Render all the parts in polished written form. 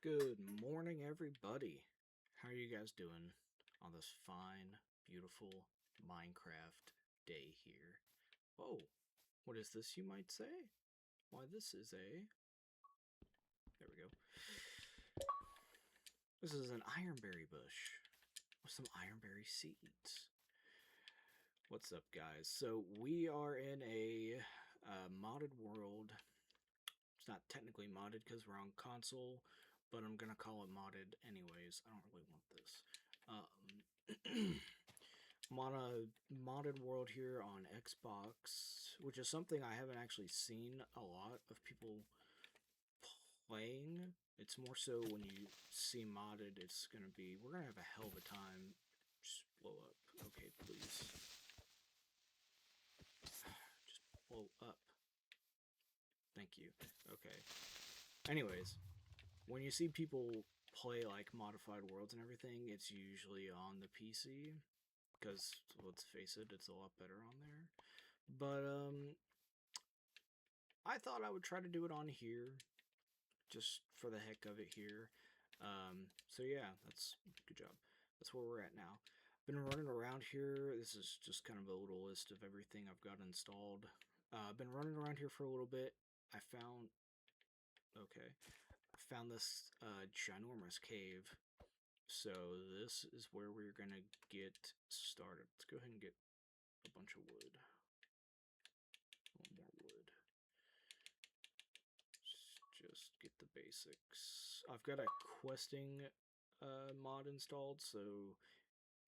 Good morning, everybody. How are you guys doing on this fine, beautiful Minecraft day here? Oh, what is this, you might say? Why, this is a. There we go. This is an ironberry bush with some ironberry seeds. What's up, guys? So, we are in a modded world. It's not technically modded because we're on console, but I'm gonna call it modded anyways. I don't really want this. I'm on a modded world here on Xbox, which is something I haven't actually seen a lot of people playing. It's more so when you see modded, it's gonna be, we're gonna have a hell of a time. Just blow up. Okay, please. Just blow up. Thank you. Okay. Anyways, when you see people play like modified worlds and everything, it's usually on the PC because let's face it, it's a lot better on there. But I thought I would try to do it on here, just for the heck of it here. So yeah, that's good job. That's where we're at now. Been running around here. This is just kind of a little list of everything I've got installed. I've been running around here for a little bit. I found this ginormous cave. So this is where we're gonna get started. Let's go ahead and get a bunch of wood. More wood. Just get the basics. I've got a questing mod installed, so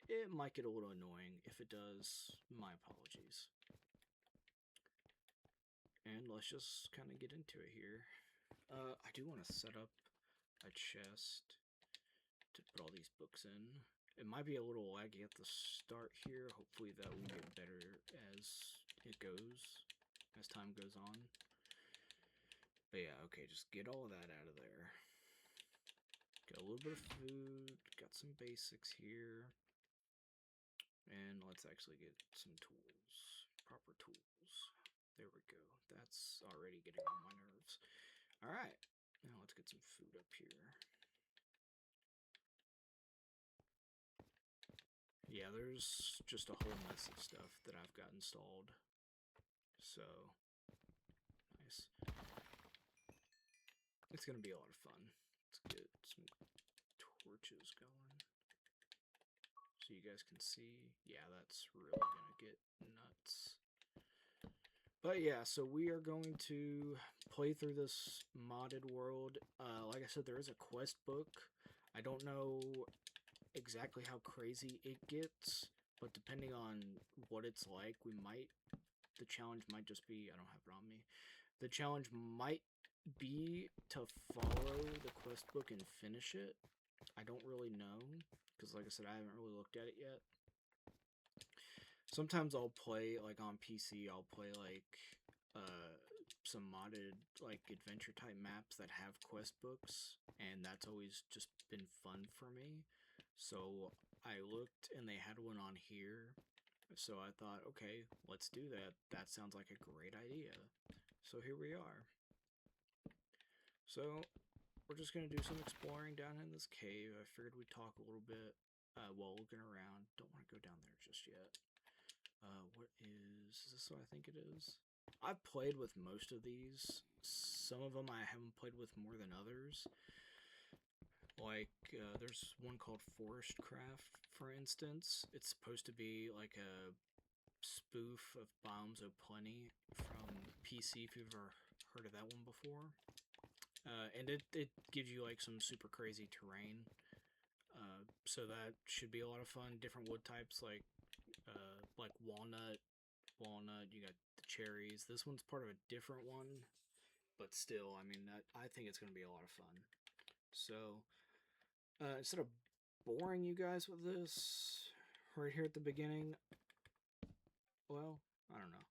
it might get a little annoying. If it does, my apologies. And let's just kind of get into it here. I do want to set up a chest to put all these books in. It might be a little laggy at the start here. Hopefully that will get better as it goes, as time goes on. But yeah, okay, just get all of that out of there. Got a little bit of food, got some basics here. And let's actually get some tools, proper tools. There we go. That's already getting on my nerves. Alright, now let's get some food up here. Yeah, there's just a whole mess of stuff that I've got installed. So, nice. It's gonna be a lot of fun. Let's get some torches going. So you guys can see. Yeah, that's really gonna get nuts. But yeah, so we are going to play through this modded world. Like I said, there is a quest book. I don't know exactly how crazy it gets, but depending on what it's like, the challenge might just be, I don't have it on me. The challenge might be to follow the quest book and finish it. I don't really know, because like I said, I haven't really looked at it yet. Sometimes I'll play, like on PC, I'll play like some modded like adventure type maps that have quest books, and that's always just been fun for me. So I looked and they had one on here, so I thought, okay, let's do that. That sounds like a great idea. So here we are. So we're just gonna do some exploring down in this cave. I figured we'd talk a little bit while looking around. Don't want to go down there just yet. What is this? What I think it is. I've played with most of these. Some of them I haven't played with more than others. Like, there's one called Forest Craft, for instance. It's supposed to be like a spoof of Bombs O'Plenty from PC, if you've ever heard of that one before. And it gives you like some super crazy terrain. So that should be a lot of fun. Different wood types like walnut. You got the cherries. This one's part of a different one, but still, I mean, I think it's gonna be a lot of fun. So instead of boring you guys with this right here at the beginning, well, I don't know.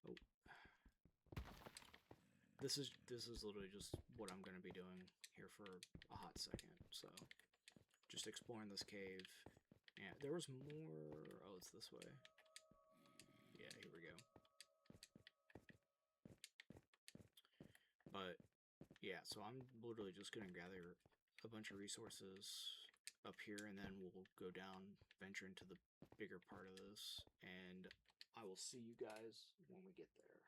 Oh. This is literally just what I'm gonna be doing here for a hot second. So just exploring this cave. And there was more. Oh, it's this way. Yeah, here we go. But yeah, so I'm literally just gonna gather a bunch of resources up here, and then we'll go down, venture into the bigger part of this, and I will see you guys when we get there.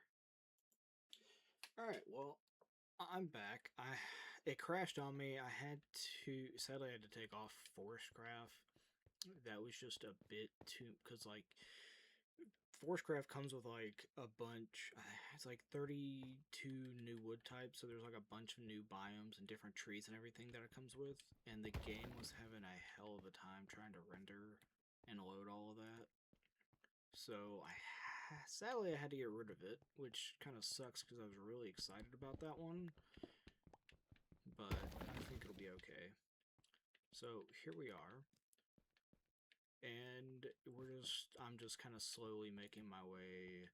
Alright, well, I'm back. It crashed on me. Sadly, I had to take off Forest Craft. That was just a bit too, because, like, Forest Craft comes with, like, a bunch, it's like 32 new wood types, so there's, like, a bunch of new biomes and different trees and everything that it comes with, and the game was having a hell of a time trying to render and load all of that. So, sadly, I had to get rid of it, which kind of sucks because I was really excited about that one, but I think it'll be okay. So, here we are. And I'm just kind of slowly making my way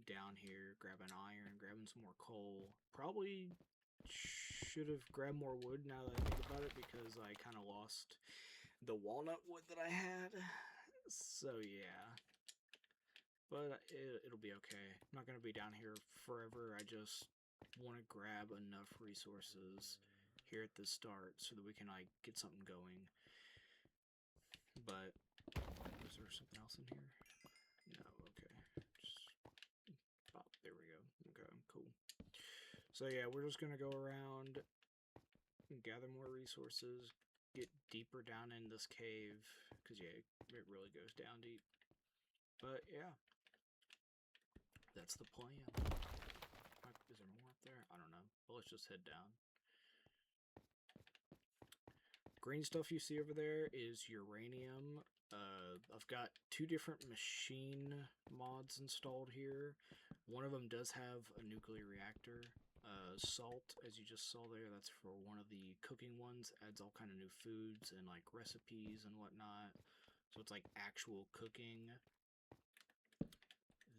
down here, grabbing iron, grabbing some more coal. Probably should have grabbed more wood now that I think about it, because I kind of lost the walnut wood that I had. So yeah, but it'll be okay. I'm not going to be down here forever. I just want to grab enough resources here at the start so that we can, like, get something going. But is there something else in here? No, okay. There we go. Okay, cool. So yeah, we're just gonna go around and gather more resources, get deeper down in this cave, because yeah, it really goes down deep. But yeah, that's the plan. Is there more up there? I don't know. Well, let's just head down. Green stuff you see over there is uranium. I've got 2 different machine mods installed here. One of them does have a nuclear reactor. Salt, as you just saw there, that's for one of the cooking ones. Adds all kind of new foods and, like, recipes and whatnot. So it's like actual cooking.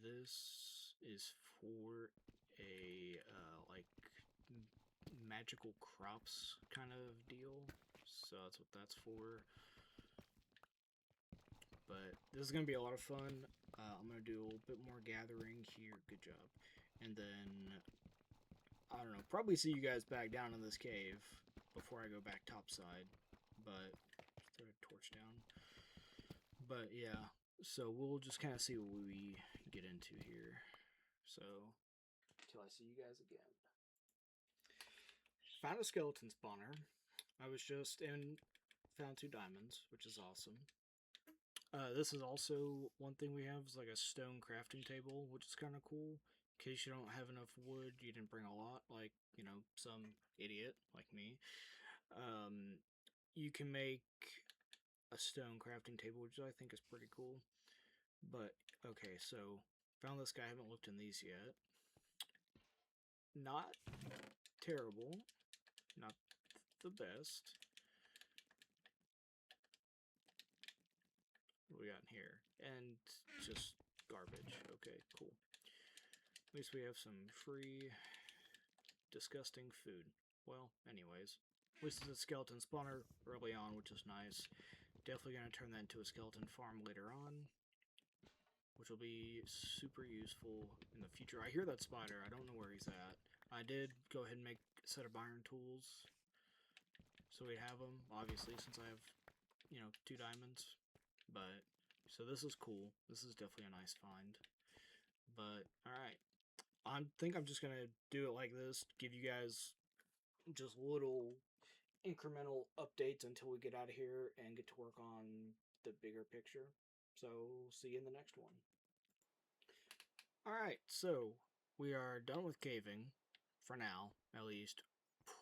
This is for a like magical crops kind of deal. So that's what that's for. But this is going to be a lot of fun. I'm going to do a little bit more gathering here. Good job. And then, I don't know, probably see you guys back down in this cave before I go back topside. But, throw a torch down. But yeah, so we'll just kind of see what we get into here. So, till I see you guys again. Found a skeleton spawner. I was just in, found 2 diamonds, which is awesome. This is also one thing we have, is like a stone crafting table, which is kind of cool. In case you don't have enough wood, you didn't bring a lot, like, you know, some idiot like me. You can make a stone crafting table, which I think is pretty cool. But, okay, so, found this guy, I haven't looked in these yet. Not terrible. Not the best. What we got in here? And just garbage. Okay, cool. At least we have some free, disgusting food. Well, anyways. At least it's a skeleton spawner early on, which is nice. Definitely going to turn that into a skeleton farm later on, which will be super useful in the future. I hear that spider. I don't know where he's at. I did go ahead and make a set of iron tools, so we have them, obviously, since I have, you know, 2 diamonds. But, so this is cool. This is definitely a nice find. But, alright. I think I'm just going to do it like this, give you guys just little incremental updates until we get out of here and get to work on the bigger picture. So, see you in the next one. Alright, so, we are done with caving, for now, at least.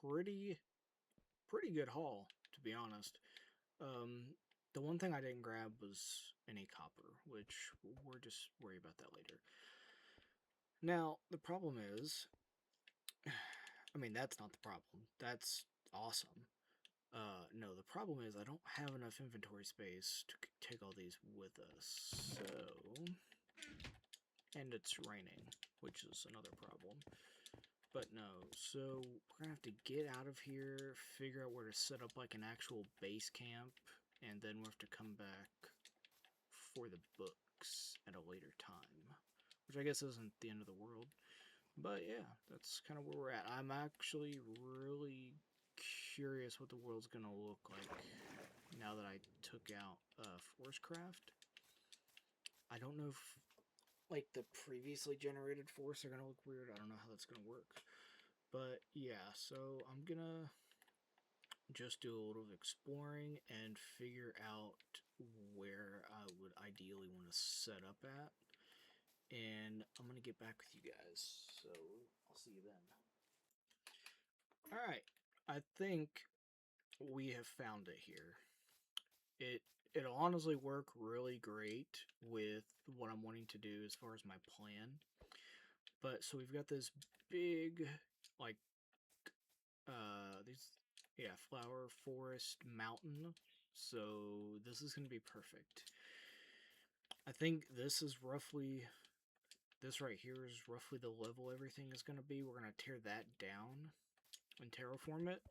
Pretty good haul, to be honest. The one thing I didn't grab was any copper, which we're just worry about that later. Now, the problem is, I mean, that's not the problem. That's awesome. No, the problem is I don't have enough inventory space to take all these with us, so... And it's raining, which is another problem. But no, so we're gonna have to get out of here, figure out where to set up like an actual base camp, and then we'll have to come back for the books at a later time. Which I guess isn't the end of the world. But yeah, that's kind of where we're at. I'm actually really curious what the world's gonna look like now that I took out Forest Craft. I don't know if like the previously generated forests are gonna look weird. I don't know how that's gonna work. But yeah, so I'm gonna just do a little exploring and figure out where I would ideally want to set up at. And I'm gonna get back with you guys. So I'll see you then. Alright, I think we have found it here. It'll honestly work really great with what I'm wanting to do as far as my plan. But so we've got this big like these flower forest mountain. So this is gonna be perfect. I think this right here is roughly the level everything is gonna be. We're gonna tear that down and terraform it.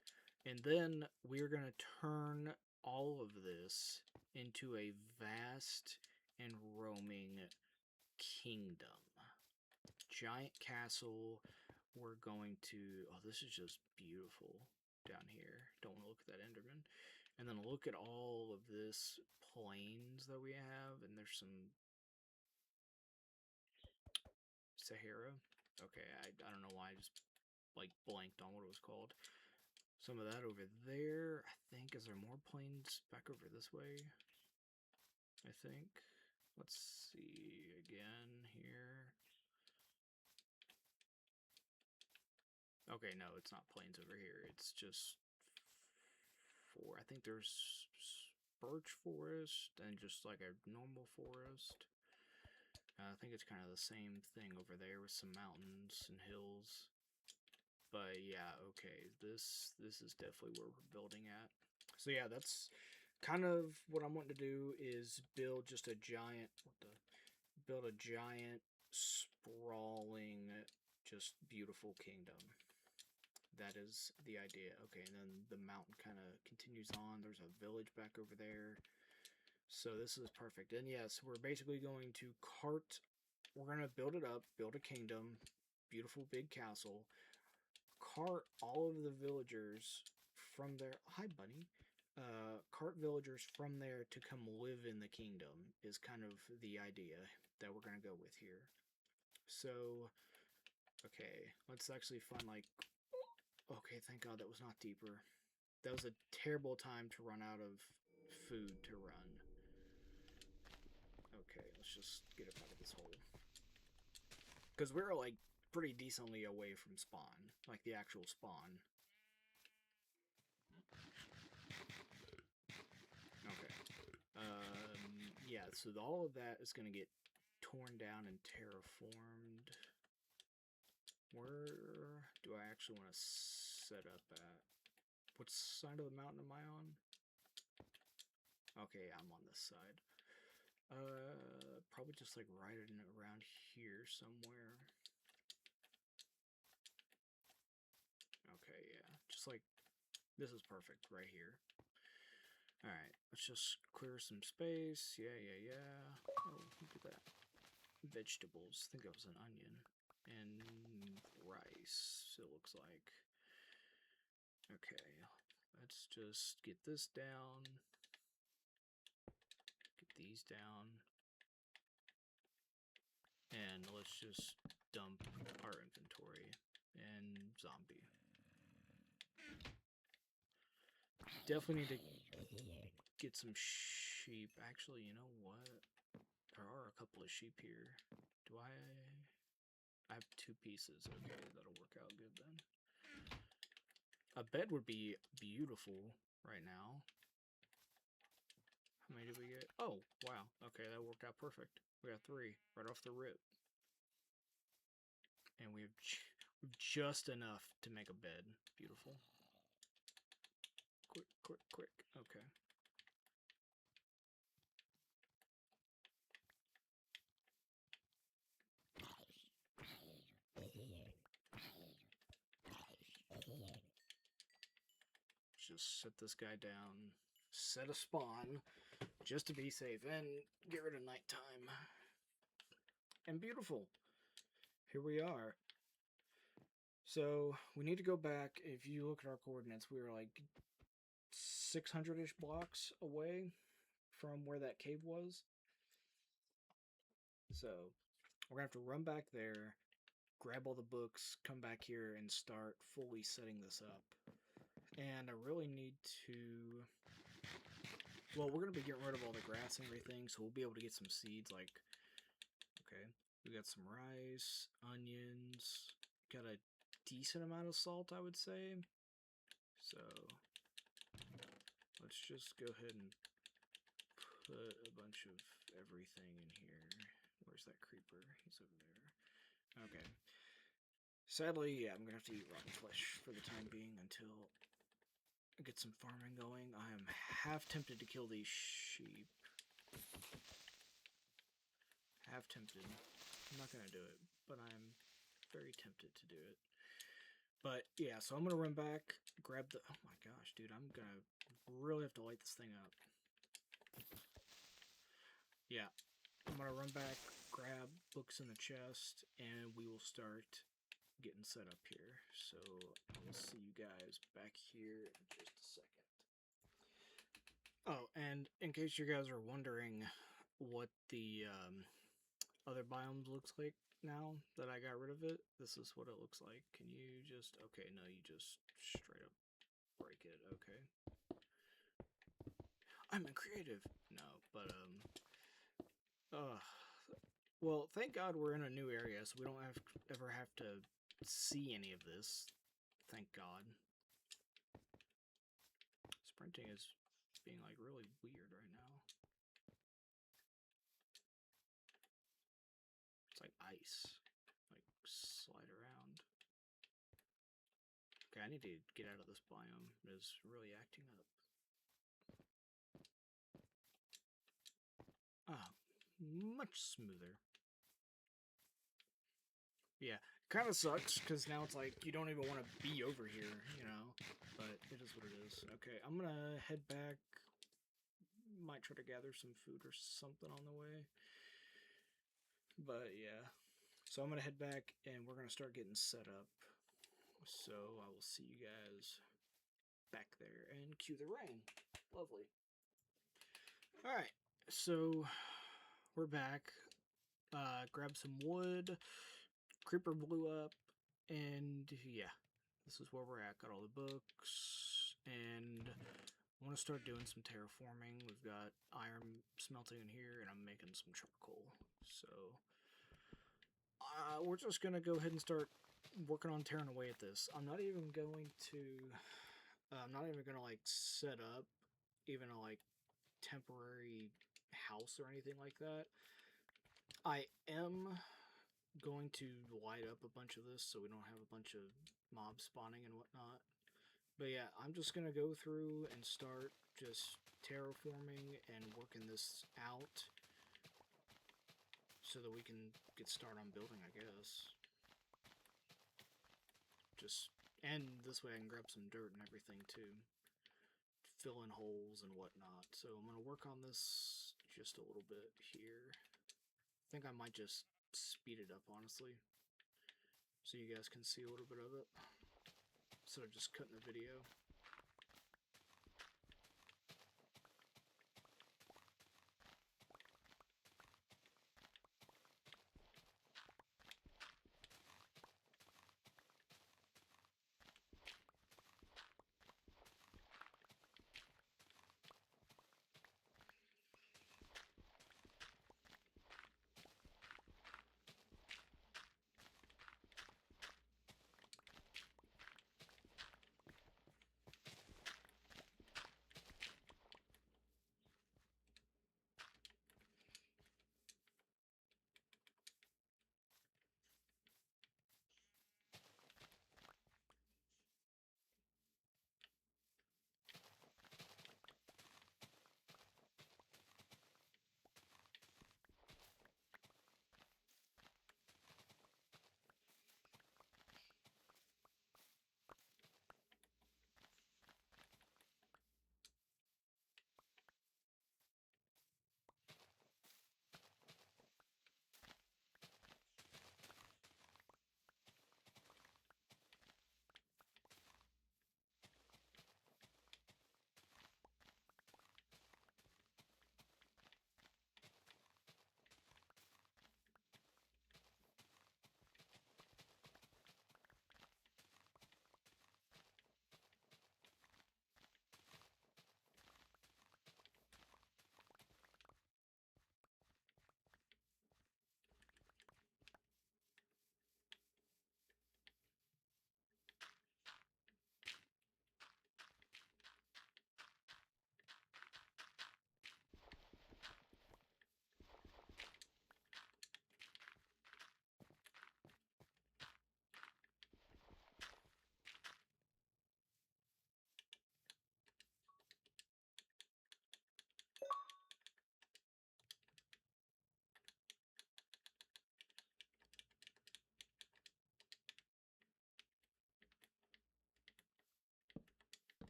And then we're gonna turn all of this into a vast and roaming kingdom. Giant castle. We're going to... Oh, this is just beautiful down here. Don't want to look at that Enderman. And then look at all of this plains that we have. And there's some... Sahara. Okay, I don't know why I just like blanked on what it was called. Some of that over there. I think, is there more plains back over this way? I think. Let's see again here. Okay, no, it's not plains over here. It's just I think there's birch forest and just like a normal forest. I think it's kind of the same thing over there with some mountains and hills. But yeah, okay, this is definitely where we're building at. So yeah, that's kind of what I'm wanting to do, is build just a giant, sprawling, just beautiful kingdom. That is the idea. Okay, and then the mountain kind of continues on. There's a village back over there. So this is perfect. And yes, we're basically going to we're going to build it up, build a kingdom, beautiful big castle, cart all of the villagers from there. Hi, bunny. Cart villagers from there to come live in the kingdom is kind of the idea that we're going to go with here. So, okay, let's actually find like... Okay, thank God that was not deeper. That was a terrible time to run out of food to run. Okay, let's just get up out of this hole. Because we're like pretty decently away from spawn, like the actual spawn. Okay. Yeah, so all of that is going to get torn down and terraformed. Where do I actually want to set up at? What side of the mountain am I on? Okay, I'm on this side. Probably just like right in around here somewhere. Okay, yeah, just like this is perfect right here. Alright, let's just clear some space. Yeah. Oh, look at that. Vegetables. I think that was an onion. And rice, it looks like. Okay, let's just get this down. Get these down. And let's just dump our inventory. And zombie. Definitely need to get some sheep. Actually, you know what? There are a couple of sheep here. Do I have 2 pieces. Okay, that'll work out good then. A bed would be beautiful right now. How many did we get? Oh, wow. Okay, that worked out perfect. We got 3 right off the rip. And we've just enough to make a bed. Beautiful. Quick. Okay. Just set this guy down. Set a spawn. Just to be safe. And get rid of nighttime. And beautiful. Here we are. So we need to go back. If you look at our coordinates, we were like 600-ish blocks away from where that cave was. So we're gonna have to run back there, grab all the books, come back here, and start fully setting this up. And I really need to. Well, we're gonna be getting rid of all the grass and everything, so we'll be able to get some seeds. Like, okay, we got some rice, onions, got a decent amount of salt, I would say. So let's just go ahead and put a bunch of everything in here. Where's that creeper? He's over there. Okay. Sadly, yeah, I'm gonna have to eat rotten flesh for the time being until I get some farming going. I am half tempted to kill these sheep. Half tempted. I'm not gonna do it, but I'm very tempted to do it. But yeah, so I'm gonna run back, grab the. Oh my gosh, dude! I'm gonna really have to light this thing up. Yeah, I'm gonna run back, grab books in the chest, and we will start getting set up here. So I'll see you guys back here in just a second. Oh, and in case you guys are wondering what the other biomes looks like now that I got rid of it, this is what it looks like. Can you just... Okay, no, you just straight up break it. Okay. I'm a creative. No, but well, thank God we're in a new area, so we don't ever have to see any of this. Thank God. Sprinting is being like really weird right now. It's like ice. Like slide around. Okay, I need to get out of this biome. It is really acting up. Ah, much smoother. Yeah, kind of sucks, because now it's like you don't even want to be over here, you know? But it is what it is. Okay, I'm gonna head back. Might try to gather some food or something on the way. But yeah. So I'm gonna head back, and we're gonna start getting set up. So I will see you guys back there, and cue the rain. Lovely. Alright, so we're back. Grab some wood. Creeper blew up, and yeah, this is where we're at. Got all the books, and I want to start doing some terraforming. We've got iron smelting in here, and I'm making some charcoal. So we're just gonna go ahead and start working on tearing away at this. I'm not even going to. I'm not even gonna like set up even a like temporary house or anything like that. I am going to light up a bunch of this so we don't have a bunch of mobs spawning and whatnot. But yeah, I'm just gonna go through and start just terraforming and working this out so that we can get started on building, I guess. Just, and this way I can grab some dirt and everything too. Fill in holes and whatnot. So I'm gonna work on this just a little bit here. I think I might just speed it up, honestly, so you guys can see a little bit of it instead of just cutting the video.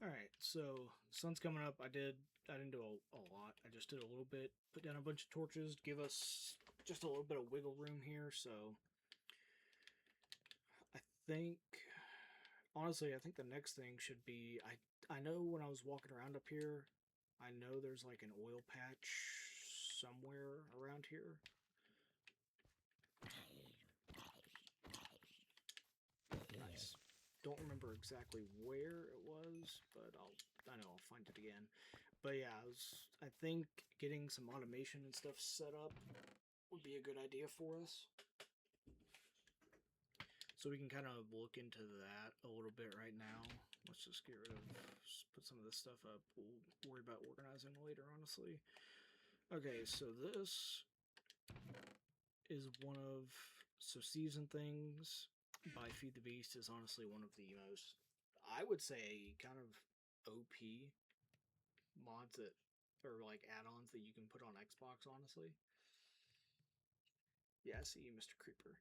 Alright, so sun's coming up. I didn't do a lot. I just did a little bit. Put down a bunch of torches, give us just a little bit of wiggle room here, so I think honestly I think the next thing should be I know when I was walking around up here, I know there's like an oil patch somewhere around here. Nice. Don't remember exactly where it was, but I know I'll find it again. But yeah, I think getting some automation and stuff set up would be a good idea for us. So we can kind of look into that a little bit right now. Let's just get rid of, just put some of this stuff up. We'll worry about organizing later, honestly. Okay, so this is one of, so season things by Feed the Beast is honestly one of the most, I would say, kind of OP mods that, or like add-ons that you can put on Xbox, honestly. Yeah, I see you, Mr. Creeper.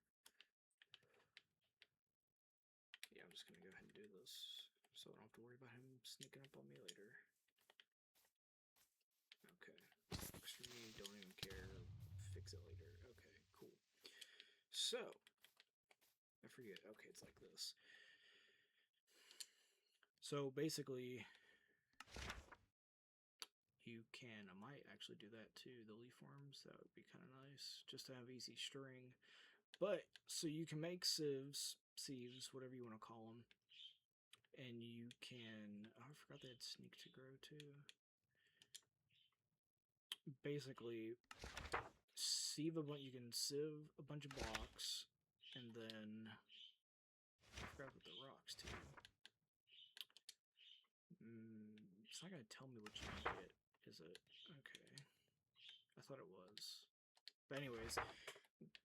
Yeah, I'm just gonna go ahead and do this so I don't have to worry about him sneaking up on me later. Okay. Extreme, don't even care. Fix it later. Okay, cool. So, I forget. Okay, it's like this. So basically, you can, I might actually do that too, the leaf worms. That would be kind of nice, just to have easy string. But, so you can make sieves, whatever you want to call them. And you can, oh, I forgot they had sneak to grow too. Basically, you can sieve a bunch of blocks, and then, I forgot about the rocks too. It's not gonna tell me what you can get, is it? Okay. I thought it was. But anyways,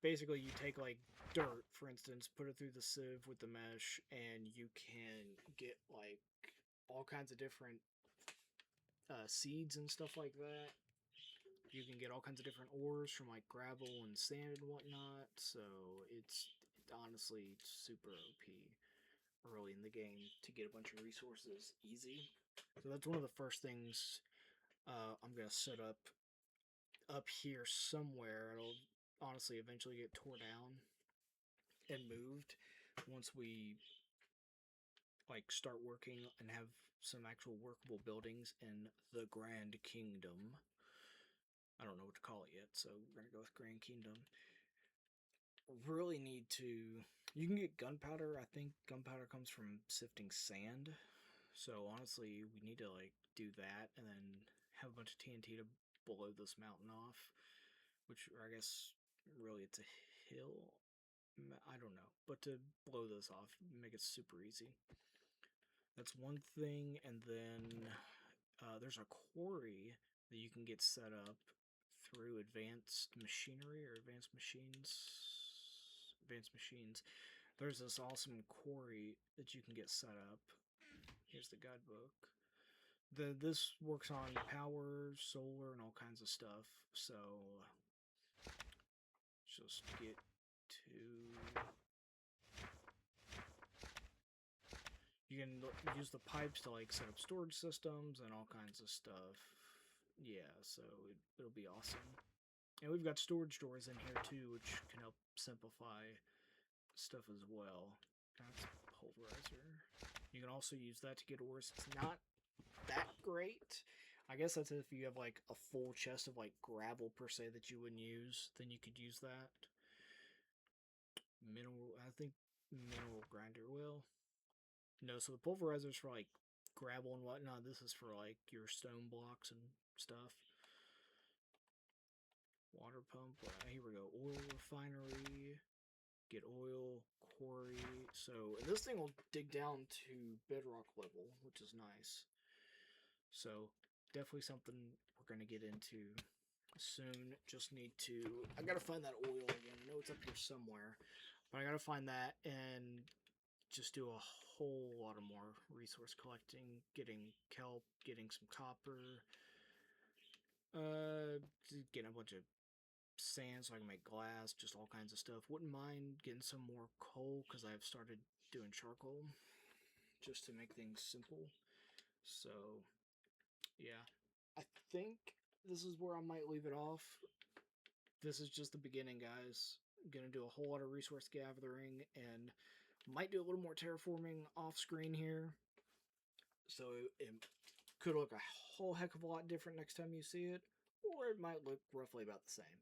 basically you take like dirt, for instance, put it through the sieve with the mesh, and you can get like all kinds of different seeds and stuff like that. You can get all kinds of different ores from like gravel and sand and whatnot, so it's honestly super OP early in the game to get a bunch of resources easy. So that's one of the first things I'm going to set up here somewhere. It'll honestly eventually get tore down and moved once we like start working and have some actual workable buildings in the Grand Kingdom. I don't know what to call it yet, so we're going to go with Grand Kingdom. Really need to, you can get gunpowder. I think gunpowder comes from sifting sand. So honestly, we need to like do that and then have a bunch of TNT to blow this mountain off, which I guess really it's a hill. I don't know, but to blow this off, make it super easy. That's one thing, and then there's a quarry that you can get set up through advanced machinery or advanced machines. Advanced machines. There's this awesome quarry that you can get set up. Here's the guidebook. This works on power, solar, and all kinds of stuff. So just get to. You can use the pipes to like set up storage systems and all kinds of stuff. Yeah, so it'll be awesome. And we've got storage doors in here too, which can help simplify stuff as well. That's pulverizer. You can also use that to get ores. It's not that great. I guess that's if you have like a full chest of like gravel per se that you wouldn't use, then you could use that. Mineral, I think mineral grinder will. No, so the pulverizer's for like gravel and whatnot. This is for like your stone blocks and stuff. Water pump. Here we go. Oil refinery. Get oil, quarry. So this thing will dig down to bedrock level, which is nice. So definitely something we're gonna get into soon. Just need to. I gotta find that oil again. I know it's up here somewhere, but I gotta find that and just do a whole lot of more resource collecting, getting kelp, getting some copper, getting a bunch of sand so I can make glass, just all kinds of stuff. Wouldn't mind getting some more coal because I've started doing charcoal just to make things simple. So, yeah. I think this is where I might leave it off. This is just the beginning, guys. I'm gonna do a whole lot of resource gathering and might do a little more terraforming off screen here. So it could look a whole heck of a lot different next time you see it, or it might look roughly about the same.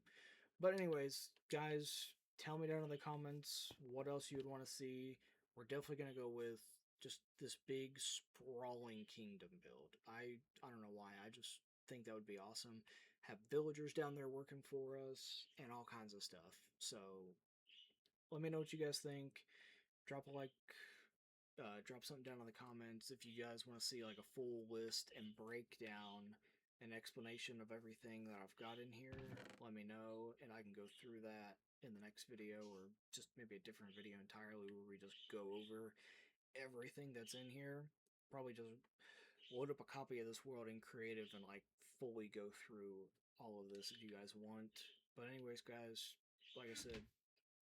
But anyways, guys, tell me down in the comments what else you would want to see. We're definitely gonna go with just this big sprawling kingdom build. I don't know why. I just think that would be awesome. Have villagers down there working for us and all kinds of stuff. So let me know what you guys think. Drop a like, drop something down in the comments if you guys want to see like a full list and breakdown an explanation of everything that I've got in here. Let me know and I can go through that in the next video, or just maybe a different video entirely where we just go over everything that's in here. Probably just load up a copy of this world in creative and like fully go through all of this if you guys want. But anyways, guys, like I said,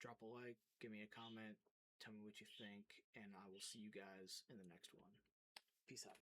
drop a like, give me a comment, tell me what you think, and I will see you guys in the next one. Peace out.